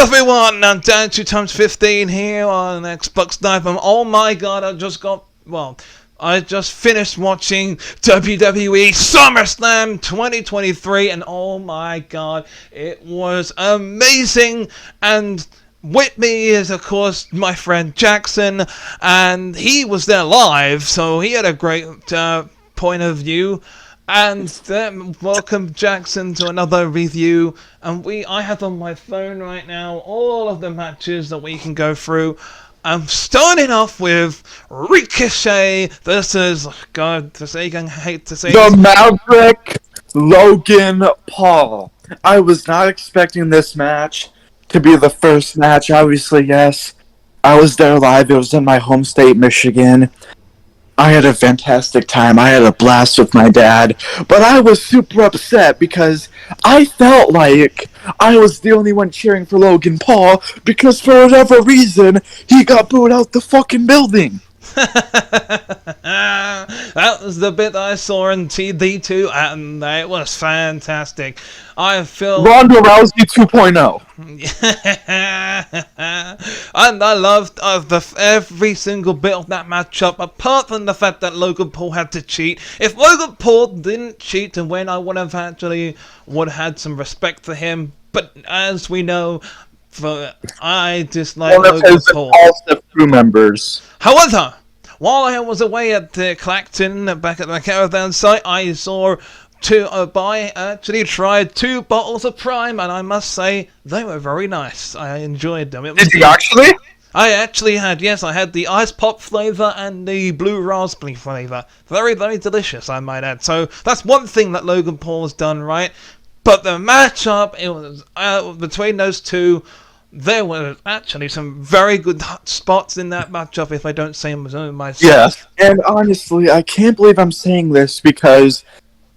everyone, I'm down 2 times 15 here on Xbox Live. Oh my god, I just finished watching WWE Summerslam 2023, and oh my god, it was amazing. And with me is, of course, my friend Jackson, and he was there live, so he had a great point of view. And then welcome Jackson to another review, and I have on my phone right now all of the matches that we can go through. I'm starting off with Ricochet versus, God, I hate to say the Maverick Logan Paul. I was not expecting this match to be the first match. Obviously, yes, I was there live. It was in my home state, Michigan. I had a fantastic time. I had a blast with my dad. But I was super upset because I felt like I was the only one cheering for Logan Paul because for whatever reason, he got booed out the fucking building. That was the bit I saw in TD too, and it was fantastic. I feel Ronda Rousey 2.0. And I loved every single bit of that matchup, apart from the fact that Logan Paul had to cheat. If Logan Paul didn't cheat and win, I would have had some respect for him. But as we know, I dislike Logan Paul. Crew members. However, while I was away at Clacton, back at the caravan site, I saw I actually tried 2 bottles of Prime, and I must say, they were very nice. I enjoyed them. Did you actually? I actually had, yes, I had the ice pop flavour and the blue raspberry flavour. Very, very delicious, I might add. So, that's one thing that Logan Paul has done right. But the matchup, it was between those two. There were actually some very good spots in that matchup, if I don't say myself. Yes, and honestly, I can't believe I'm saying this because,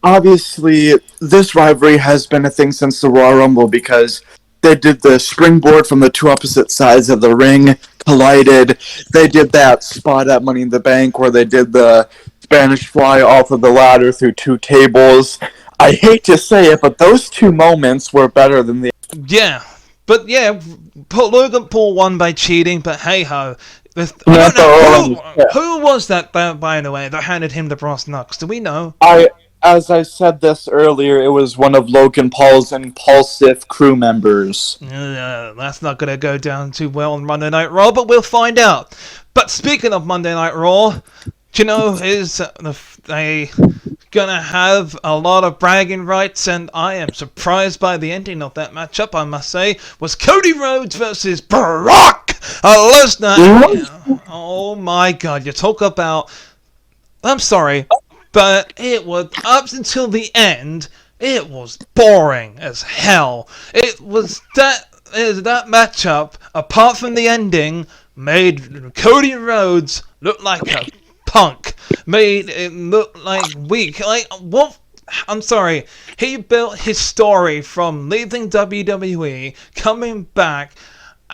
obviously, this rivalry has been a thing since the Royal Rumble because they did the springboard from the 2 opposite sides of the ring, collided. They did that spot at Money in the Bank where they did the Spanish fly off of the ladder through 2 tables. I hate to say it, but those 2 moments were better than the... Yeah. But yeah, Logan Paul won by cheating, but hey-ho. Who was that, by the way, that handed him the brass knucks? Do we know? As I said this earlier, it was one of Logan Paul's impulsive crew members. That's not going to go down too well on Monday Night Raw, but we'll find out. But speaking of Monday Night Raw, do you know, they gonna have a lot of bragging rights, and I am surprised by the ending of that matchup, I must say, was Cody Rhodes versus Brock Lesnar. Oh my god, you talk about... I'm sorry, but it was, up until the end, it was boring as hell. It was that matchup, apart from the ending, made Cody Rhodes look like a punk, made it look like weak. Like, what? I'm sorry. He built his story from leaving WWE, coming back,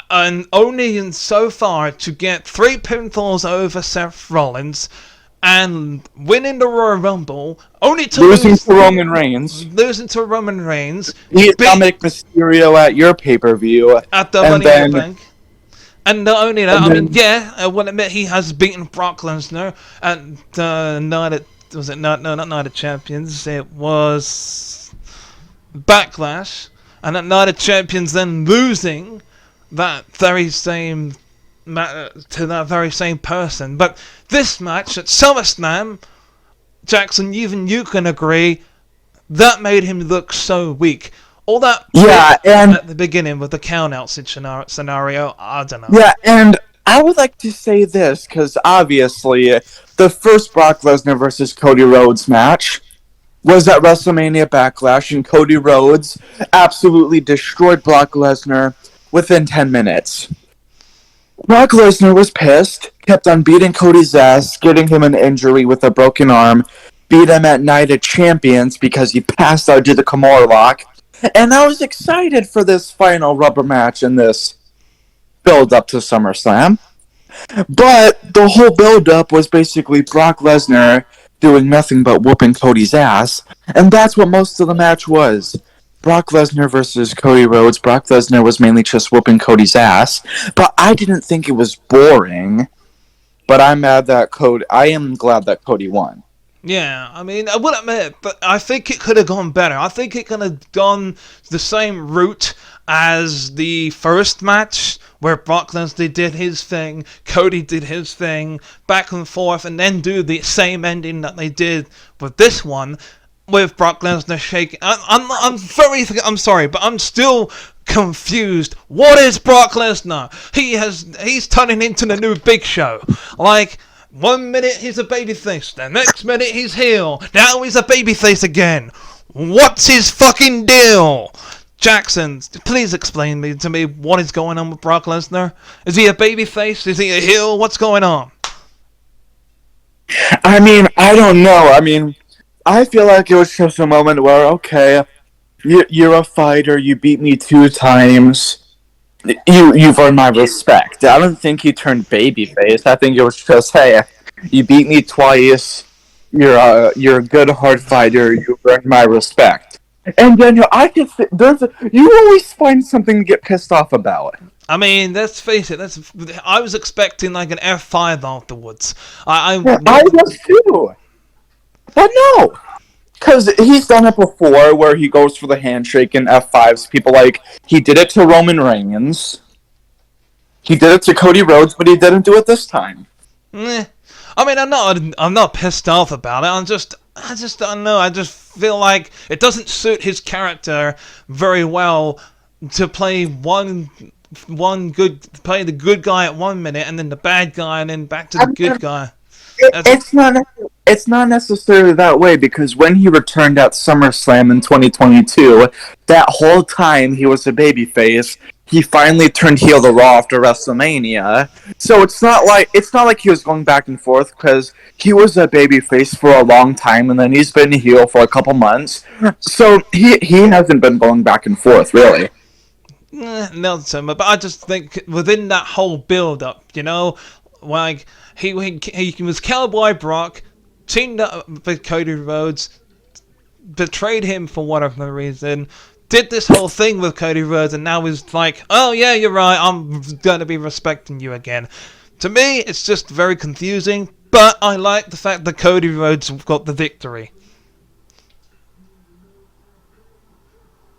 and only in so far to get 3 pinfalls over Seth Rollins, and winning the Royal Rumble, only to losing to Roman Reigns. Beat Dominic Mysterio at your pay-per-view. At the Money in the Bank. And not only that, I will admit he has beaten Brock Lesnar at Night of Champions. It was Backlash, and at Night of Champions, then losing that very same to that very same person. But this match at SummerSlam, Jackson, even you can agree, that made him look so weak. All that and at the beginning with the count-out scenario, I don't know. Yeah, and I would like to say this, because obviously the first Brock Lesnar versus Cody Rhodes match was at WrestleMania Backlash, and Cody Rhodes absolutely destroyed Brock Lesnar within 10 minutes. Brock Lesnar was pissed, kept on beating Cody's ass, getting him an injury with a broken arm, beat him at Night of Champions because he passed out due to the Kimura lock. And I was excited for this final rubber match in this build-up to SummerSlam. But the whole build-up was basically Brock Lesnar doing nothing but whooping Cody's ass. And that's what most of the match was. Brock Lesnar versus Cody Rhodes. Brock Lesnar was mainly just whooping Cody's ass, but I didn't think it was boring. But I am glad that Cody won. Yeah, I mean, I will admit, but I think it could have gone better. I think it could have gone the same route as the first match, where Brock Lesnar did his thing, Cody did his thing, back and forth, and then do the same ending that they did with this one, with Brock Lesnar shaking. I'm sorry, but I'm still confused. What is Brock Lesnar? He's turning into the new Big Show. Like, 1 minute he's a babyface, the next minute he's heel, now he's a babyface again. What's his fucking deal? Jackson, please explain to me what is going on with Brock Lesnar. Is he a babyface? Is he a heel? What's going on? I mean, I don't know. I mean, I feel like it was just a moment where, okay, you're a fighter, you beat me 2 times. You've earned my respect. I don't think he turned babyface. I think it was just, hey, you beat me twice. You're a good hard fighter. You've earned my respect. And Daniel, you always find something to get pissed off about. I mean, let's face it. I was expecting like an F5 afterwards. I was too. But no. Because he's done it before, where he goes for the handshake and F5s. People he did it to Roman Reigns. He did it to Cody Rhodes, but he didn't do it this time. I mean, I'm not pissed off about it. I just don't know. I just feel like it doesn't suit his character very well to play play the good guy at 1 minute and then the bad guy and then back to the good guy. It's not necessarily that way, because when he returned at SummerSlam in 2022, that whole time he was a babyface. He finally turned heel to Raw after WrestleMania. So it's not like he was going back and forth, because he was a babyface for a long time and then he's been heel for a couple months. So he hasn't been going back and forth really. Not so much, but I just think within that whole build-up, like he was Cowboy Brock, teamed up with Cody Rhodes, betrayed him for whatever reason, did this whole thing with Cody Rhodes, and now he's like, oh yeah, you're right, I'm gonna be respecting you again. To me, it's just very confusing, but I like the fact that Cody Rhodes got the victory.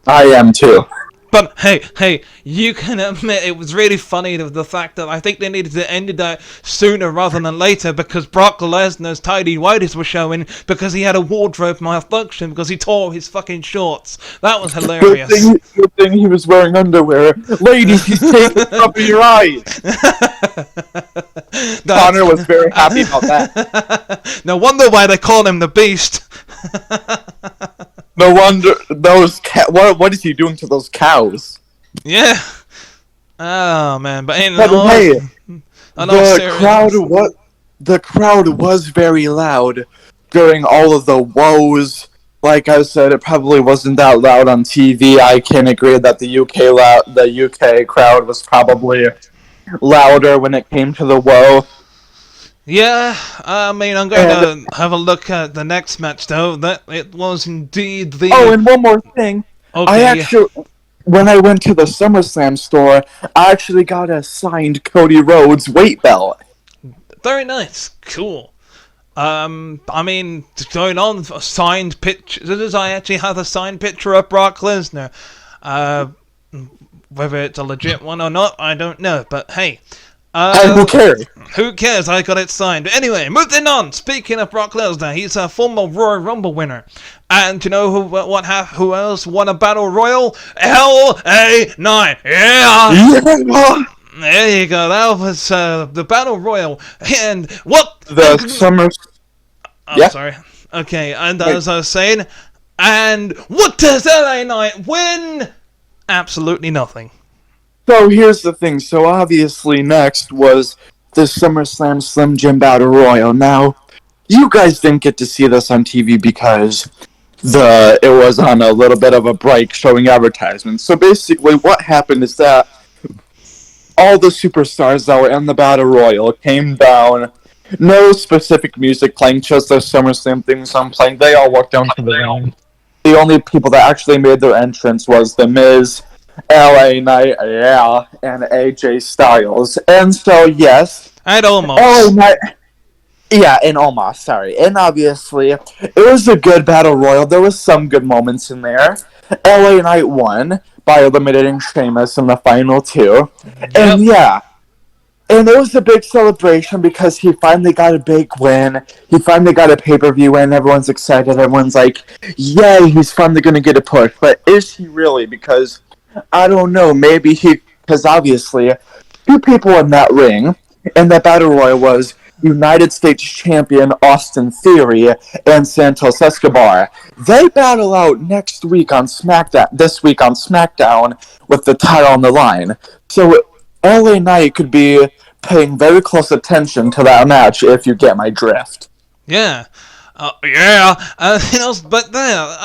I am too. But hey, you can admit it was really funny the fact that I think they needed to end that sooner rather than later, because Brock Lesnar's tidy whities were showing because he had a wardrobe malfunction because he tore his fucking shorts. That was hilarious. Good thing he was wearing underwear. Ladies, he's taking up your eyes. Connor was very happy about that. No wonder why they call him the Beast. No wonder those what is he doing to those cows? Yeah. Oh man, but hey, the crowd was very loud during all of the woes. Like I said, it probably wasn't that loud on TV. I can agree that the UK crowd was probably louder when it came to the woe. Yeah, I mean, I'm going to have a look at the next match, though. That it was indeed the... Oh, and one more thing. Okay, when I went to the SummerSlam store, I actually got a signed Cody Rhodes weight belt. Very nice. Cool. I mean, going on, signed pictures. I actually have a signed picture of Brock Lesnar. Whether it's a legit one or not, I don't know. But hey... who cares? Who cares? I got it signed. But anyway, moving on. Speaking of Brock Lesnar, he's a former Royal Rumble winner. And you know who else won a Battle Royal? LA Knight. Yeah! There you go. That was the Battle Royal. And what? The Summer... Sorry. Okay, and as I was saying, and what does LA Knight win? Absolutely nothing. So here's the thing. So obviously next was the SummerSlam Slim Jim Battle Royal. Now, you guys didn't get to see this on TV because it was on a little bit of a break showing advertisements. So basically what happened is that all the superstars that were in the Battle Royal came down. No specific music playing, just the SummerSlam theme song playing. They all walked down to the ring. The only people that actually made their entrance was The Miz, LA Knight, yeah, and AJ Styles. And so, yes, And LA almost. Knight. Yeah, and Omos, sorry. And obviously, it was a good battle royal. There was some good moments in there. LA Knight won by eliminating Sheamus in the final two. And Yep. yeah, and it was a big celebration because he finally got a big win. He finally got a pay-per-view win. Everyone's excited. Everyone's like, yay, he's finally going to get a push. But is he really? Because, I don't know, maybe because obviously, two people in that ring, and that battle royal was United States champion Austin Theory and Santos Escobar. They battle out next week on SmackDown, this week on SmackDown, with the title on the line. So LA Knight could be paying very close attention to that match if you get my drift. Yeah. Yeah. But there,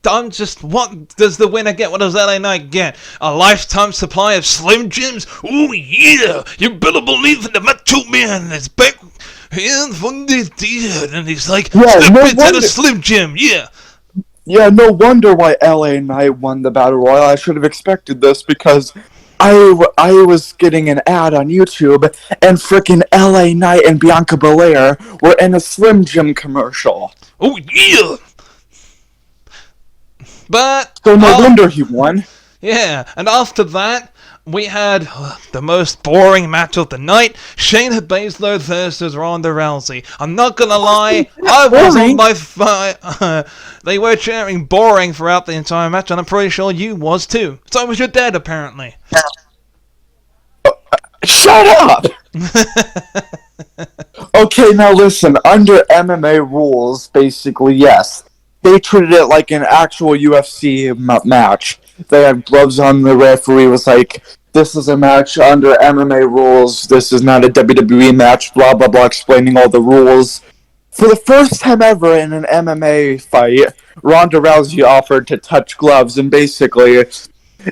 I'm just. What does the winner get? What does LA Knight get? A lifetime supply of Slim Jims? Oh, yeah. You better believe in the Macho Man is back here from the dead. And he's like, Yeah, step no into wonder. the Slim Jim. Yeah. Yeah, no wonder why LA Knight won the battle royal. I should have expected this because I was getting an ad on YouTube and freaking LA Knight and Bianca Belair were in a Slim Jim commercial. Oh, yeah. But, So no wonder he won. yeah, and after that, we had the most boring match of the night, Shayna Baszler versus Ronda Rousey. I'm not gonna lie, I was on my they were cheering boring throughout the entire match, and I'm pretty sure you was too. So was your dad, apparently. Shut up! Okay, now listen, under MMA rules, basically, yes. They treated it like an actual UFC match. They had gloves on, the referee was like, this is a match under MMA rules, this is not a WWE match, blah blah blah, explaining all the rules. For the first time ever in an MMA fight, Ronda Rousey offered to touch gloves, and basically, it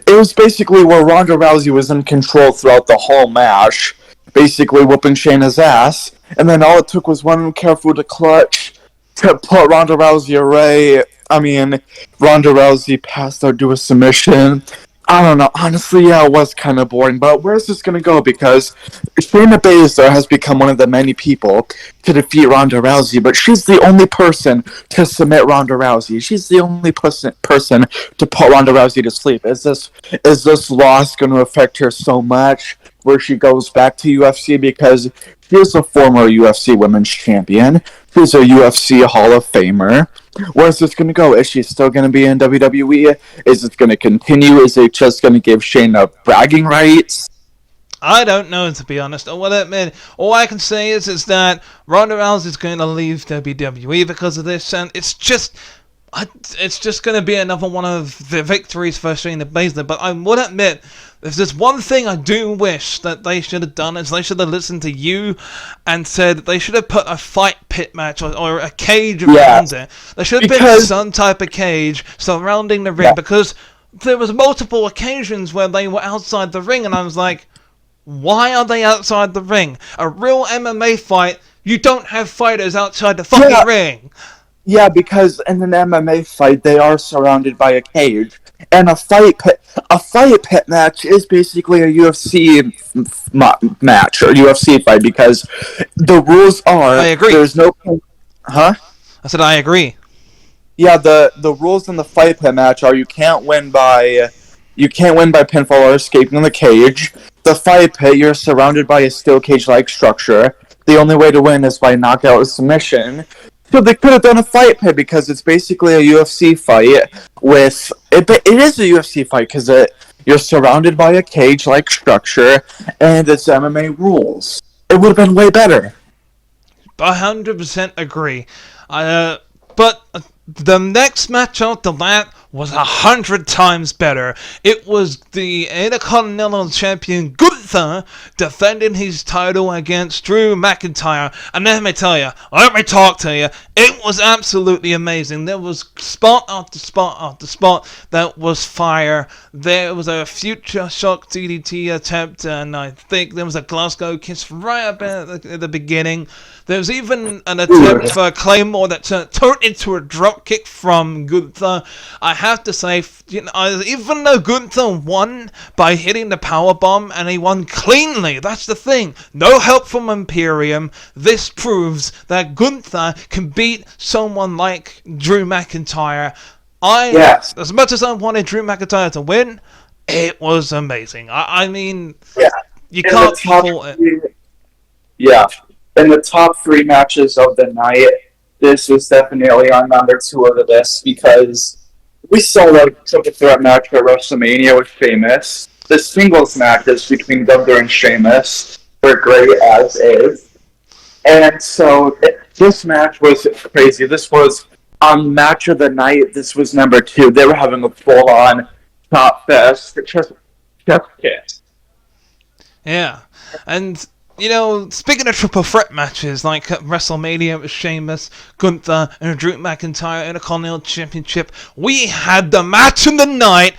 was basically where Ronda Rousey was in control throughout the whole match, basically whooping Shayna's ass, and then all it took was one careful to clutch to put Ronda Rousey away. I mean, Ronda Rousey passed out to a submission. I don't know. Honestly, yeah, it was kind of boring. But where's this going to go? Because Shayna Baszler has become one of the many people to defeat Ronda Rousey, but she's the only person to submit Ronda Rousey. She's the only person to put Ronda Rousey to sleep. Is this loss going to affect her so much where she goes back to UFC? Because she is a former UFC Women's Champion. She's a UFC Hall of Famer. Where's this going to go? Is she still going to be in WWE? Is it going to continue? Is it just going to give Shayna bragging rights? I don't know, to be honest. All I can say is that Ronda Rousey is going to leave WWE because of this, and it's just going to be another one of the victories for Shayna Baszler. But I would admit, if there's one thing I do wish that they should have done, is they should have listened to you and said they should have put a fight pit match or a cage around it. There should have been some type of cage surrounding the ring, because there was multiple occasions where they were outside the ring, and I was like, why are they outside the ring? A real MMA fight, you don't have fighters outside the fucking ring. Yeah, because in an MMA fight, they are surrounded by a cage. And a fight pit match is basically a UFC match, or UFC fight, because the rules are... I agree. There's no... Huh? I said I agree. Yeah, the rules in the fight pit match are you can't win by pinfall or escaping the cage. The fight pit, you're surrounded by a steel cage-like structure. The only way to win is by knockout or submission. So they could have done a fight pit because it's basically a UFC fight with... It is a UFC fight because you're surrounded by a cage-like structure and it's MMA rules. It would have been way better. 100% agree. But the next match after that was 100 times better. It was the Intercontinental Champion Gunther Gunther defending his title against Drew McIntyre. And let me tell you, let me talk to you, it was absolutely amazing. There was spot after spot after spot that was fire. There was a future shock DDT attempt, and I think there was a Glasgow kiss right up at the beginning. There was even an attempt for a Claymore that turned into a drop kick from Gunther. I have to say, even though Gunther won by hitting the powerbomb, and he won cleanly, that's the thing. No help from Imperium. This proves that Gunther can beat someone like Drew McIntyre. Yes. As much as I wanted Drew McIntyre to win, it was amazing. I mean, you can't fault it. Yeah. In the top 3 matches of the night, this was definitely on number 2 of the list because we saw a triple threat match at WrestleMania with Sheamus. The singles matches between Gunther and Sheamus were great as is. And so this match was crazy. This was on match of the night. This was number 2. They were having a full-on top fest. Chest kiss. Yeah. And speaking of triple threat matches, like at WrestleMania with Sheamus, Gunther, and Drew McIntyre in a Continental Championship, we had the match of the night.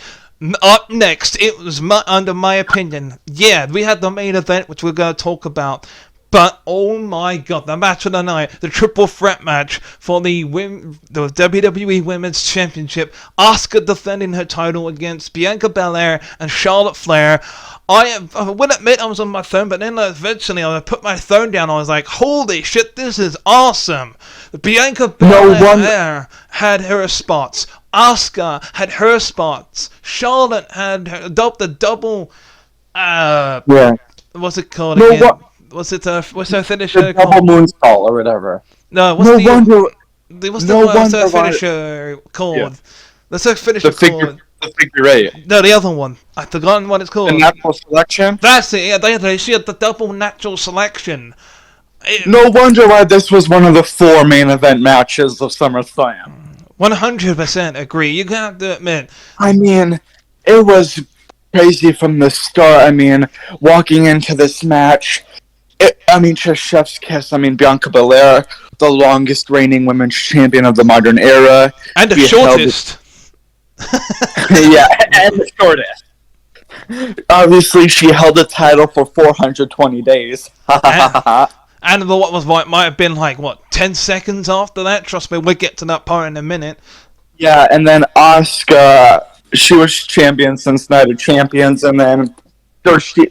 Up next, it was under my opinion. Yeah, we had the main event, which we're going to talk about. But, oh my god, the match of the night, the triple threat match for the WWE Women's Championship. Asuka defending her title against Bianca Belair and Charlotte Flair. I will admit I was on my phone, but then eventually I put my phone down. I was like, holy shit, this is awesome. Bianca Belair had her spots. Asuka had her spots. Charlotte had the double... What's it called again? What's her finisher called? Double moonsault or whatever. No, what's her finisher called? Yeah. What's her finisher called? The figure 8. No, the other one. I've forgotten what it's called. The natural selection? That's it, yeah, she had the double natural selection. No wonder why this was one of the 4 main event matches of SummerSlam. 100% agree. You have to admit. I mean, it was crazy from the start. I mean, walking into this match... just chef's kiss. Bianca Belair, the longest reigning women's champion of the modern era. And the shortest. Yeah, and the shortest. Obviously, she held the title for 420 days. And what might have been 10 seconds after that? Trust me, we'll get to that part in a minute. Yeah, and then Asuka, she was champion since Night of Champions, and then... So she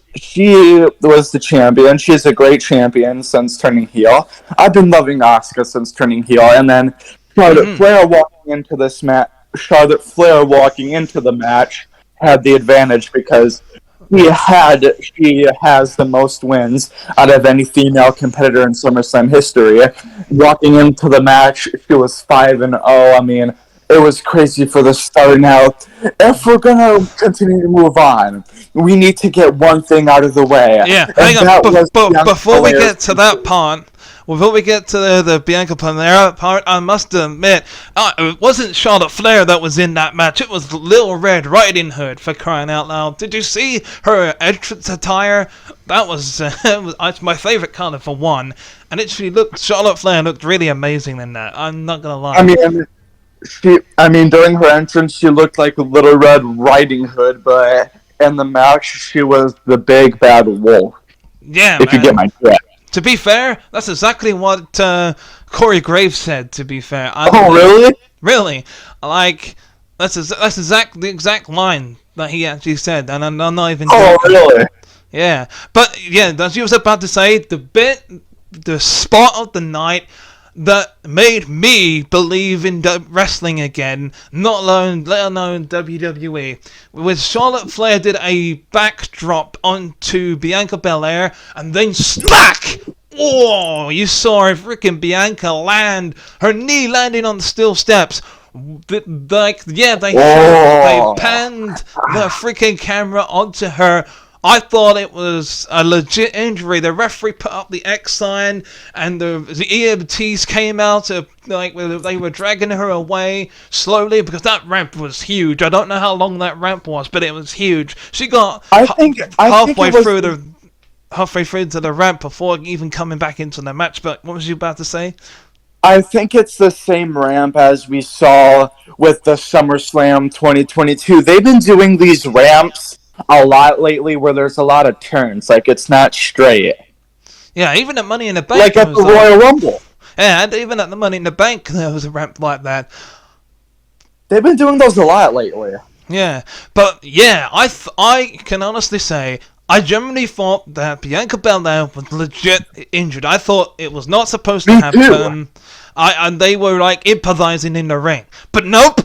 was the champion. She's a great champion since turning heel. I've been loving Asuka since turning heel. And then Charlotte Flair walking into this match. Charlotte Flair walking into the match had the advantage because she has the most wins out of any female competitor in SummerSlam history. Walking into the match, she was 5-0. It was crazy for the start. Now, if we're gonna continue to move on, we need to get one thing out of the way. Yeah, hang on. Before we get to that part, before we get to the Bianca Belair part, I must admit, it wasn't Charlotte Flair that was in that match. It was Little Red Riding Hood, for crying out loud. Did you see her entrance attire? That was my favourite colour for one. And Charlotte Flair looked really amazing in that. I'm not gonna lie. During her entrance, she looked like a Little Red Riding Hood, but in the match, she was the big bad wolf. Yeah, if you get my drift. To be fair, that's exactly what Corey Graves said. To be fair, really? Really, that's the exact line that he actually said, and I'm not even. Oh, really? Yeah, but yeah, as you was about to say, the spot of the night that made me believe in wrestling again, let alone WWE. With Charlotte Flair did a backdrop onto Bianca Belair, and then slack! Oh, you saw freaking Bianca land, her knee landing on the steel steps. They panned the freaking camera onto her. I thought it was a legit injury. The referee put up the X sign, and the EMTs came out they were dragging her away slowly because that ramp was huge. I don't know how long that ramp was, but it was huge. She got halfway through the halfway through to the ramp before even coming back into the match. But what was you about to say? I think it's the same ramp as we saw with the SummerSlam 2022. They've been doing these ramps a lot lately where there's a lot of turns. Like, it's not straight. Yeah, even at Money in the Bank, Like there at the was like, Royal Rumble. yeah, and even at the Money in the Bank, there was a ramp like that. They've been doing those a lot lately. Yeah, but yeah, I can honestly say I genuinely thought that Bianca Belair was legit injured. I thought it was not supposed to Me happen. And they were like improvising in the ring, but nope.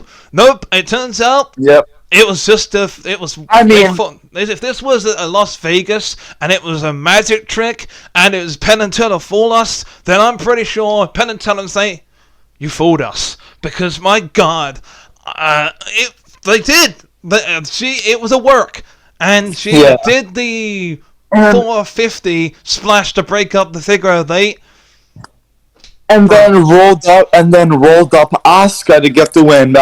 It turns out Yep. it was just a. It was. I mean, If this was a Las Vegas and it was a magic trick and it was Penn and Teller fool us, then I'm pretty sure Penn and Teller say, "You fooled us," because my God, they did. It was a work, and she did the 450 splash to break up the figure of 8. And then rolled up Asuka to get the win.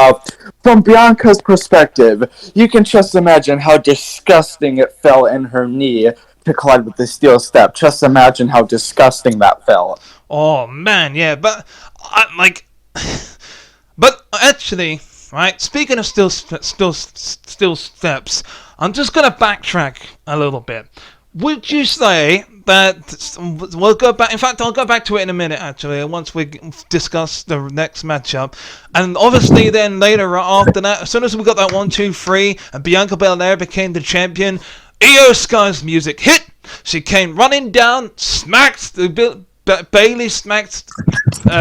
From Bianca's perspective, you can just imagine how disgusting it felt in her knee to collide with the steel step. Just imagine how disgusting that felt. Oh man, yeah, but but actually, right? Speaking of still steps, I'm just gonna backtrack a little bit. Would you say that we'll go back? In fact, I'll go back to it in a minute. Actually, once we discuss the next matchup, and obviously, then later after that, as soon as we got that 1, 2, 3, and Bianca Belair became the champion, Io Sky's music hit. She came running down, smacked the Bailey smacked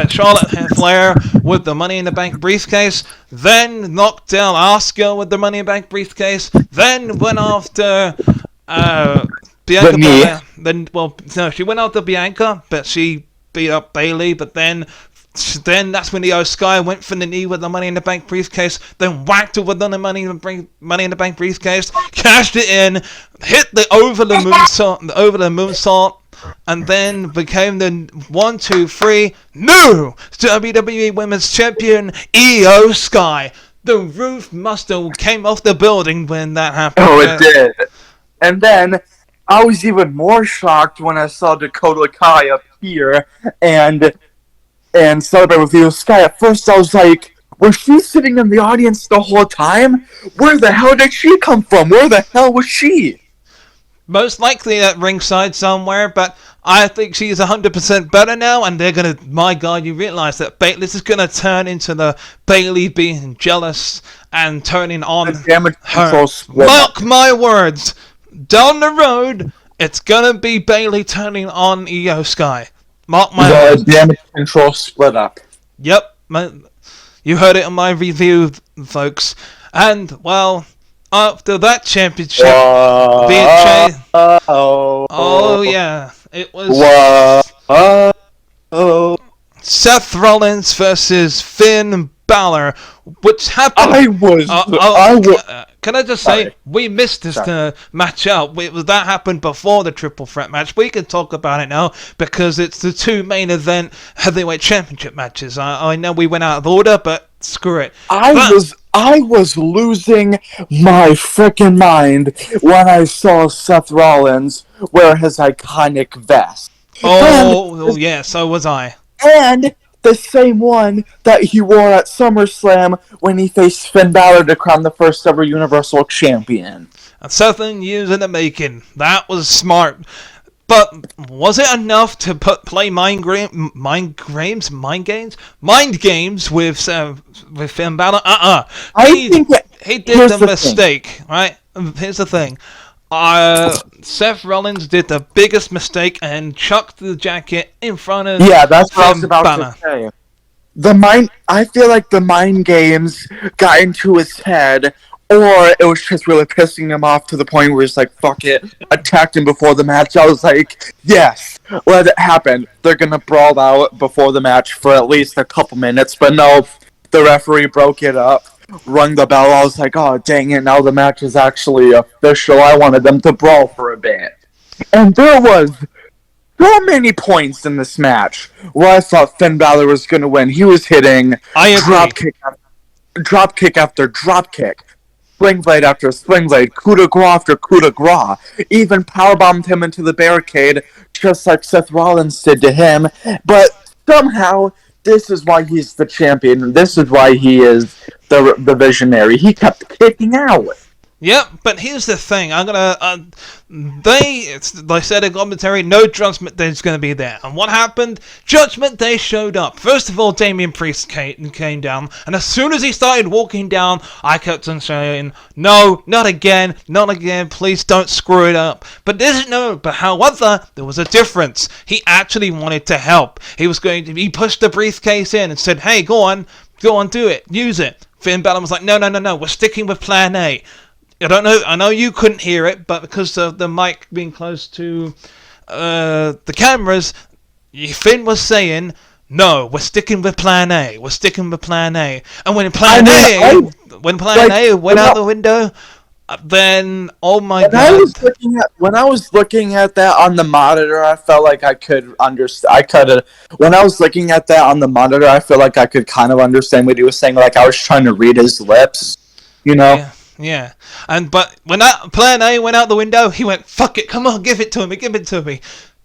Charlotte Flair with the Money in the Bank briefcase, then knocked down Asuka with the Money in the Bank briefcase, then went after Bianca Belair. She went after Bianca, but she beat up Bailey. But then that's when Io Sky went for the knee with the Money in the Bank briefcase, then whacked her with the Money in the Bank briefcase, cashed it in, hit the over the moonsault, and then became the 1, 2, 3 new WWE Women's Champion Io Sky. The roof must have came off the building when that happened. Oh, it did. And then I was even more shocked when I saw Dakota Kai appear and celebrate with Io Sky. At first, I was like, was she sitting in the audience the whole time? Where the hell did she come from? Where the hell was she? Most likely at ringside somewhere, but I think she's 100% better now, and they're gonna. My God, you realize that this is gonna turn into the Bailey being jealous and turning on her. Mark my words. Down the road, it's gonna be Bailey turning on Io Sky. Mark my words. The damage control split up. Yep, you heard it in my review, folks. And well, after that championship being changed, oh yeah, it was Seth Rollins versus Finn Balor, which happened. Can I just say, we missed this match out. That happened before the triple threat match. We can talk about it now because it's the 2 main event heavyweight championship matches. I know we went out of order, but screw it. I was losing my freaking mind when I saw Seth Rollins wear his iconic vest. Yeah, so was I. And the same one that he wore at SummerSlam when he faced Finn Balor to crown the first ever Universal Champion. And something years in the making. That was smart. But was it enough to play mind games with Finn Balor? He did the mistake, right? Here's the thing. Seth Rollins did the biggest mistake and chucked the jacket in front of that's what I was Finn about Balor. to say. I feel like the mind games got into his head, or it was just really pissing him off to the point where he's like, fuck it, attacked him before the match. I was like, yes, let it happen. They're gonna brawl out before the match for at least a couple minutes, but no, the referee broke it up, rung the bell. I was like, oh, dang it, now the match is actually official. I wanted them to brawl for a bit. And there was so many points in this match where I thought Finn Balor was going to win. He was hitting drop kick after drop kick. Spring blade after spring blade, coup de grace after coup de grace, even powerbombed him into the barricade, just like Seth Rollins did to him. But somehow, this is why he's the champion. This is why he is the visionary. He kept kicking out. Yep, but here's the thing. I'm gonna. They said in commentary, no Judgment Day's gonna be there. And what happened? Judgment Day showed up. First of all, Damian Priest came down, and as soon as he started walking down, I kept on saying, "No, not again, not again. Please don't screw it up." But however, there was a difference. He actually wanted to help. He pushed the briefcase in and said, "Hey, go on, do it, use it." Finn Balor was like, "No, we're sticking with Plan A." I know you couldn't hear it, but because of the mic being close to the cameras, Finn was saying, "No, we're sticking with Plan A. We're sticking with Plan A." And when Plan A went out the window, then oh my god! When I was looking at that on the monitor, I felt like I could understand. When I was looking at that on the monitor, I feel like I could kind of understand what he was saying. Like I was trying to read his lips, you know. Yeah, but when that Plan A went out the window, he went, "Fuck it, come on, give it to me."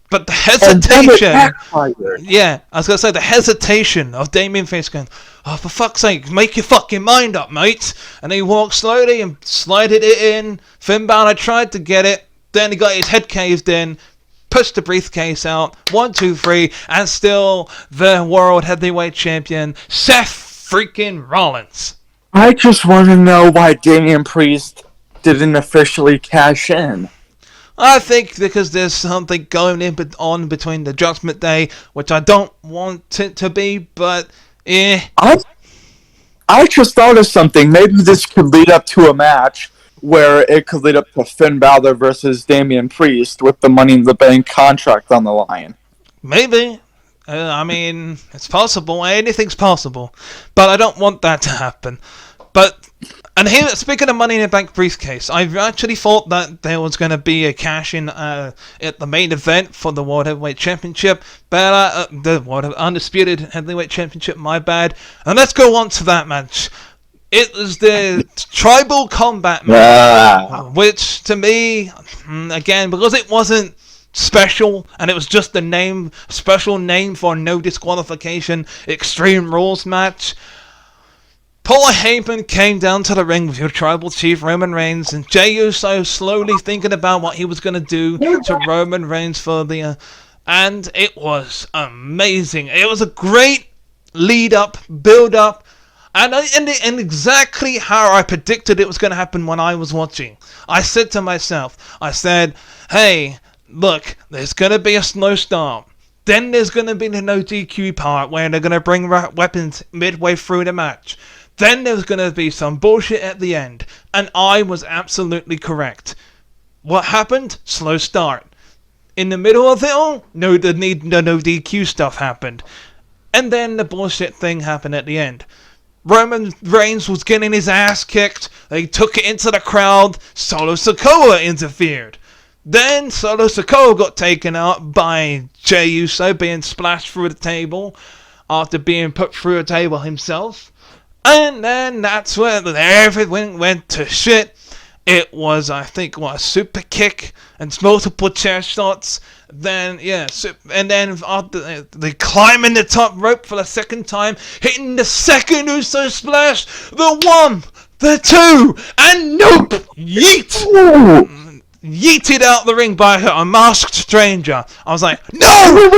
But the hesitation, I was gonna say the hesitation of Damien Priest going, "Oh, for fuck's sake, make your fucking mind up, mate!" And he walked slowly and slided it in. Finn Balor tried to get it, then he got his head caved in, pushed the briefcase out, 1, 2, 3, and still the World Heavyweight Champion, Seth freaking Rollins. I just want to know why Damian Priest didn't officially cash in. I think because there's something going on between the Judgment Day, which I don't want it to be, but I just thought of something. Maybe this could lead up to a match where it could lead up to Finn Balor versus Damian Priest with the Money in the Bank contract on the line. Maybe. I mean, it's possible. Anything's possible. But I don't want that to happen. And here, speaking of Money in the Bank briefcase, I actually thought that there was going to be a cash-in at the main event for the World Heavyweight Championship. But the Undisputed Heavyweight Championship, my bad. And let's go on to that match. It was the Tribal Combat match, which to me, again, because it wasn't special, and it was just the special name for no disqualification Extreme Rules match. Paul Heyman came down to the ring with your Tribal Chief Roman Reigns, and Jey Uso slowly thinking about what he was going to do to Roman Reigns for the, and it was amazing. It was a great lead up, build up, and exactly how I predicted it was going to happen when I was watching. I said to myself, hey, look, there's going to be a slow start. Then there's going to be the no DQ part where they're going to bring weapons midway through the match. Then there's going to be some bullshit at the end. And I was absolutely correct. What happened? Slow start. In the middle of it all, no DQ stuff happened. And then the bullshit thing happened at the end. Roman Reigns was getting his ass kicked. They took it into the crowd. Solo Sikoa interfered. Then Solo Sikoa got taken out by Jey Uso being splashed through the table after being put through a table himself. And then that's where everything went to shit. It was, I think, a super kick and multiple chair shots. Then, and then after they climbing the top rope for the second time, hitting the second Uso splash, the 1, the 2, and nope, yeet. Yeeted out the ring by a masked stranger. I was like, no!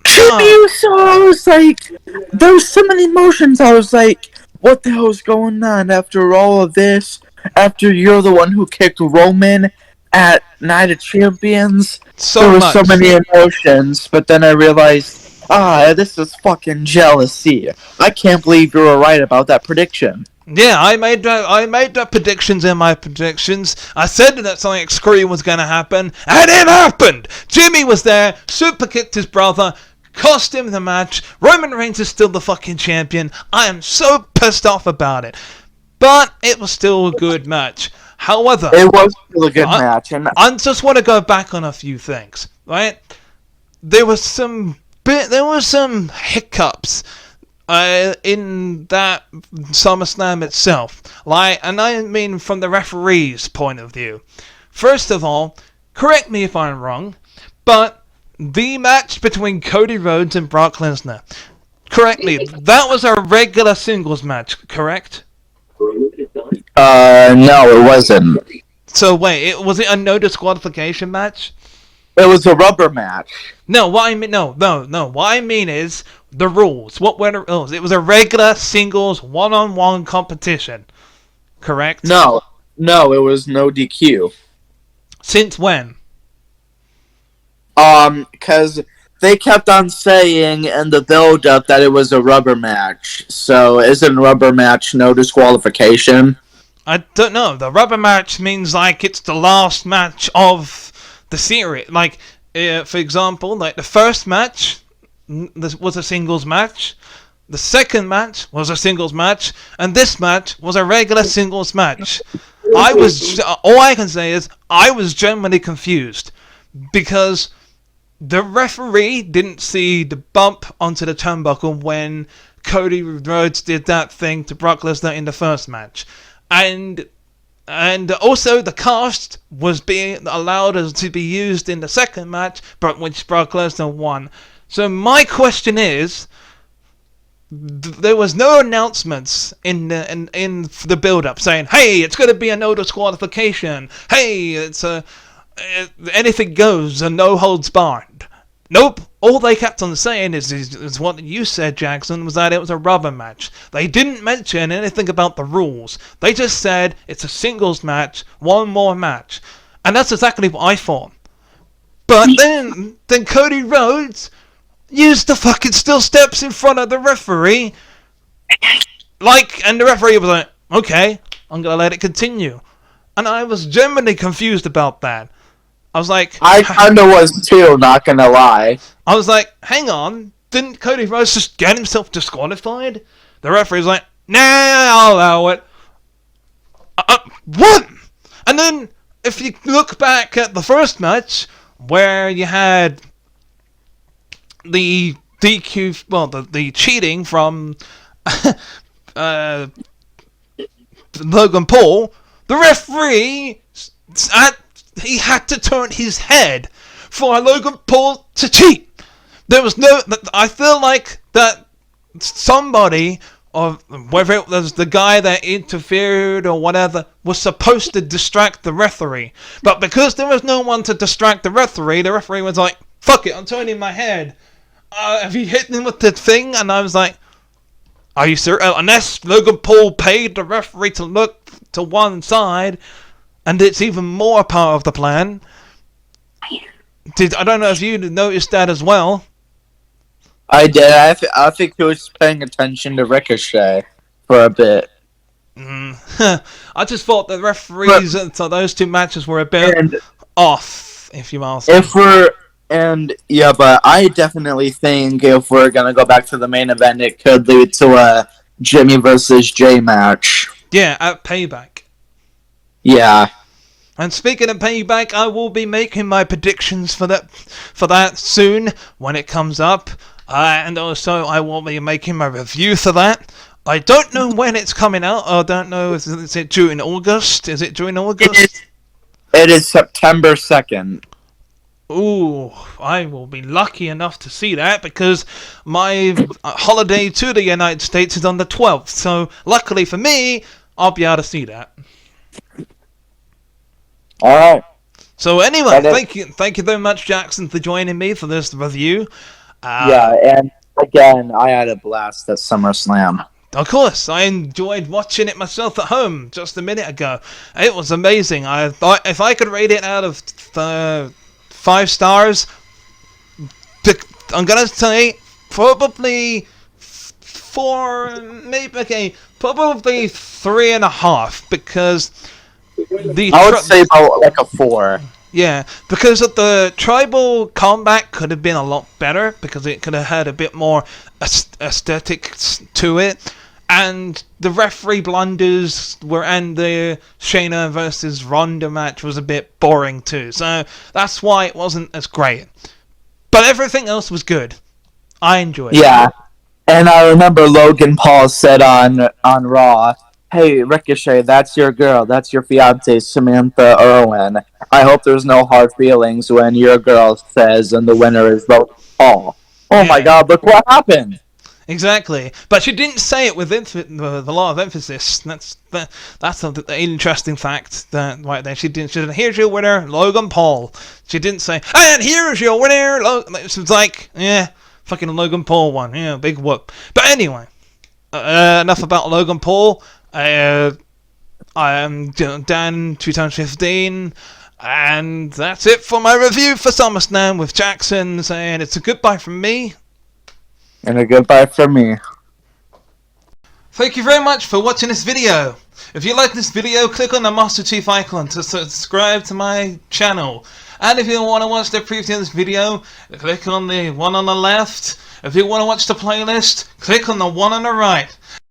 Jimmy Uso, I was like, there was so many emotions. I was like, what the hell's going on after all of this? After you're the one who kicked Roman at Night of Champions, there were so many emotions. But then I realized, this is fucking jealousy. I can't believe you were right about that prediction. Yeah, I made the predictions in my predictions. I said that something extreme was going to happen, and it happened! Jimmy was there, super kicked his brother, cost him the match. Roman Reigns is still the fucking champion. I am so pissed off about it. But it was still a good match. However, it was still a good match. And I just want to go back on a few things, right? There was some hiccups in that SummerSlam itself. And I mean from the referee's point of view. First of all, correct me if I'm wrong, but the match between Cody Rhodes and Brock Lesnar, correct me, that was a regular singles match, correct? No, it wasn't. So wait, was it a no disqualification match? It was a rubber match. No, what I mean, no. What I mean is the rules. What were the rules? It was a regular singles one-on-one competition, correct? No, it was no DQ. Since when? Because they kept on saying in the build-up that it was a rubber match. So isn't rubber match no disqualification? I don't know. The rubber match means like it's the last match of the series. Like, for example, like the first match was a singles match. The second match was a singles match, and this match was a regular singles match. All I can say is I was genuinely confused because the referee didn't see the bump onto the turnbuckle when Cody Rhodes did that thing to Brock Lesnar in the first match, and also the cast was being allowed to be used in the second match, but which Brock Lesnar won. So my question is, there was no announcements in the build-up saying, "Hey, it's going to be a no disqualification. Hey, it's anything goes and no holds barred." Nope. All they kept on saying is what you said, Jackson, was that it was a rubber match. They didn't mention anything about the rules. They just said it's a singles match, one more match, and that's exactly what I thought. But then Cody Rhodes used the fucking steel steps in front of the referee. And the referee was like, "Okay, I'm gonna let it continue." And I was genuinely confused about that. I was like... I kinda was too, not gonna lie. I was like, hang on, didn't Cody Rhodes just get himself disqualified? The referee's like, "Nah, I'll allow it." What? And then, if you look back at the first match, where you had the DQ, well, the cheating from Logan Paul, the referee, he had to turn his head for Logan Paul to cheat. There was no... I feel like that somebody, or whether it was the guy that interfered or whatever, was supposed to distract the referee. But because there was no one to distract the referee was like, "Fuck it, I'm turning my head. Have you hit him with the thing?" And I was like, "Are you serious?" Unless Logan Paul paid the referee to look to one side, and it's even more part of the plan. I don't know if you noticed that as well. I did. I think he was paying attention to Ricochet for a bit. I just thought the referees to those two matches were a bit off, if you ask me. But I definitely think if we're gonna go back to the main event, it could lead to a Jimmy versus Jay match. Yeah, at Payback. Yeah. And speaking of Payback, I will be making my predictions for that soon when it comes up. And also I will be making my review for that. I don't know when it's coming out. I don't know. Is it due in August? Is it due in August? It is September 2nd. Ooh, I will be lucky enough to see that because my holiday to the United States is on the 12th. So luckily for me, I'll be able to see that. Alright. So anyway, thank you very much, Jackson, for joining me for this review. And again, I had a blast at SummerSlam. Of course, I enjoyed watching it myself at home just a minute ago. It was amazing. I thought if I could rate it out of 5 stars, I'm gonna say probably 4, maybe probably 3.5 because I would say about like a 4. Yeah, because of the tribal combat could have been a lot better because it could have had a bit more aesthetics to it, and the referee blunders and the Shayna versus Ronda match was a bit boring too. So that's why it wasn't as great. But everything else was good. I enjoyed it. Yeah, And I remember Logan Paul said on Raw, "Hey Ricochet, that's your girl, that's your fiance, Samantha Irwin. I hope there's no hard feelings when your girl says, and the winner is Logan Paul." Oh my Yeah. God! Look what happened. Exactly, but she didn't say it with with a lot of emphasis. That's an interesting fact. That right there, she didn't. She said, "Here's your winner, Logan Paul." She didn't say, "And here's your winner." It was like, yeah, fucking Logan Paul won. Yeah, big whoop. But anyway, enough about Logan Paul. I am Dan 2015. And that's it for my review for SummerSlam with Jackson saying it's a goodbye from me. And a goodbye from me. Thank you very much for watching this video. If you like this video, click on the Master Chief icon to subscribe to my channel. And if you want to watch the preview of this video, click on the one on the left. If you want to watch the playlist, click on the one on the right.